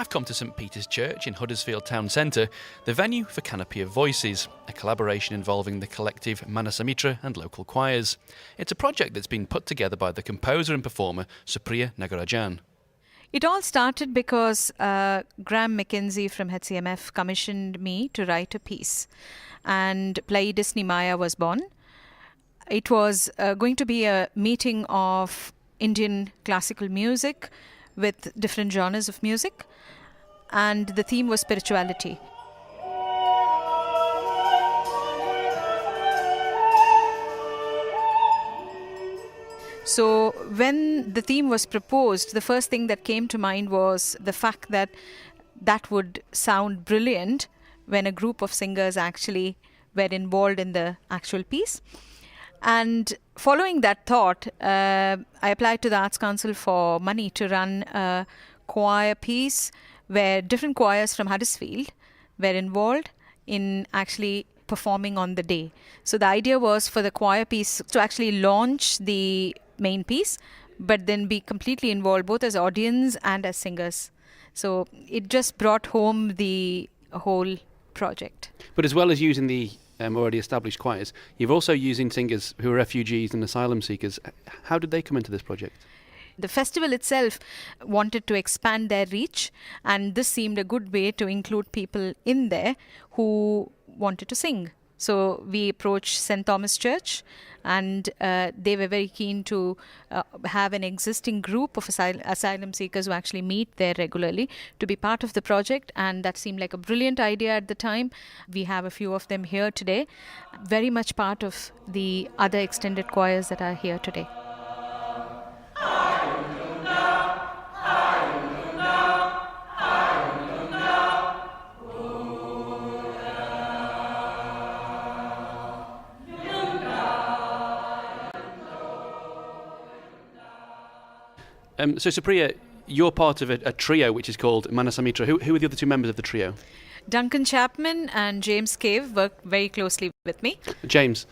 I've come to St Peter's Church in Huddersfield Town Centre, the venue for Canopy of Voices, a collaboration involving the collective Manasamitra and local choirs. It's a project that's been put together by the composer and performer Supriya Nagarajan. It all started because Graham McKenzie from HCMF commissioned me to write a piece, and Pleiades Nimaya was born. It was going to be a meeting of Indian classical music with different genres of music, and the theme was spirituality. So when the theme was proposed, the first thing that came to mind was the fact that that would sound brilliant when a group of singers actually were involved in the actual piece. And following that thought, I applied to the Arts Council for money to run a choir piece where different choirs from Huddersfield were involved in actually performing on the day. So the idea was for the choir piece to actually launch the main piece, but then be completely involved both as audience and as singers. So it just brought home the whole project. But as well as using the already established choirs, you've also using singers who are refugees and asylum seekers. How did they come into this project? The festival itself wanted to expand their reach, and this seemed a good way to include people in there who wanted to sing. So we approached St. Thomas Church, and they were very keen to have an existing group of asylum seekers who actually meet there regularly to be part of the project, and that seemed like a brilliant idea at the time. We have a few of them here today, very much part of the other extended choirs that are here today. So Supriya, you're part of a trio which is called Manasamitra. Who are the other two members of the trio? Duncan Chapman and James Cave work very closely with me. James,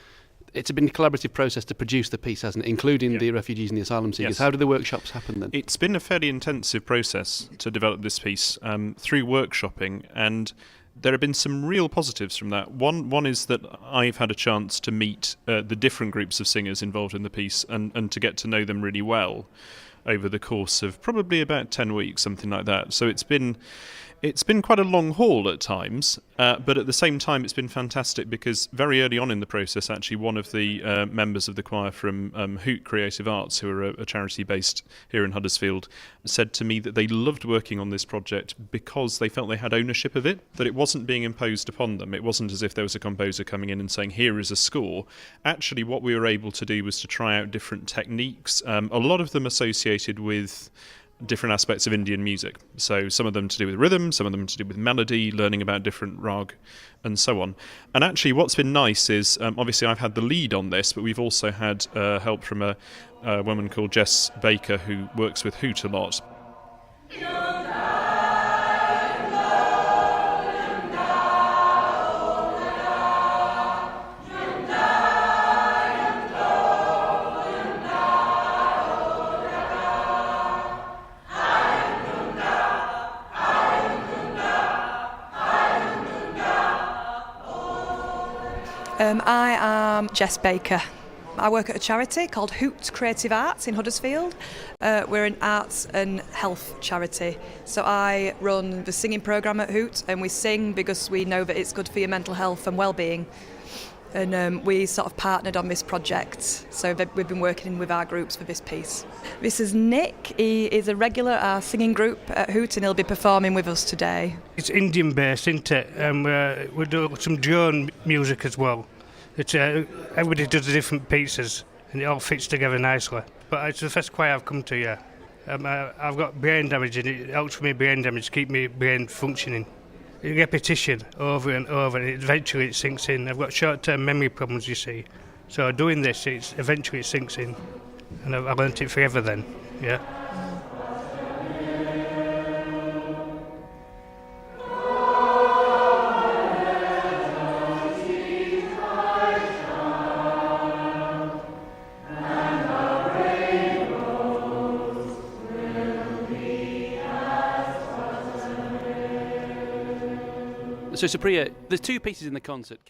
it's been a collaborative process to produce the piece, hasn't it, including the refugees and the asylum seekers. Yes. How do the workshops happen then? It's been a fairly intensive process to develop this piece through workshopping, and there have been some real positives from that. One is that I've had a chance to meet the different groups of singers involved in the piece and to get to know them really well over the course of probably about 10 weeks, something like that. So it's been quite a long haul at times, but at the same time it's been fantastic because very early on in the process, actually, one of the members of the choir from Hoot Creative Arts, who are a charity based here in Huddersfield, said to me that they loved working on this project because they felt they had ownership of it, that it wasn't being imposed upon them. It wasn't as if there was a composer coming in and saying, here is a score. Actually, what we were able to do was to try out different techniques, a lot of them associated with different aspects of Indian music. So some of them to do with rhythm, some of them to do with melody, learning about different rag and so on. And actually what's been nice is, obviously I've had the lead on this, but we've also had help from a woman called Jess Baker who works with Hoot a lot. I am Jess Baker. I work at a charity called Hoot Creative Arts in Huddersfield. We're an arts and health charity. So I run the singing programme at Hoot, and we sing because we know that it's good for your mental health and well-being. And we sort of partnered on this project, so we've been working with our groups for this piece. This is Nick. He is a regular at our singing group at Hoot, and he'll be performing with us today. It's Indian based, isn't it? And we do some drone music as well. It's everybody does the different pieces, and it all fits together nicely. But it's the first choir I've come to, yeah. I've got brain damage, and it helps with my brain damage to keep my brain functioning. Repetition over and over, and eventually it sinks in. I've got short-term memory problems, you see. So doing this, eventually it sinks in, and I learnt it forever then, yeah. So Supriya, there's two pieces in the concert.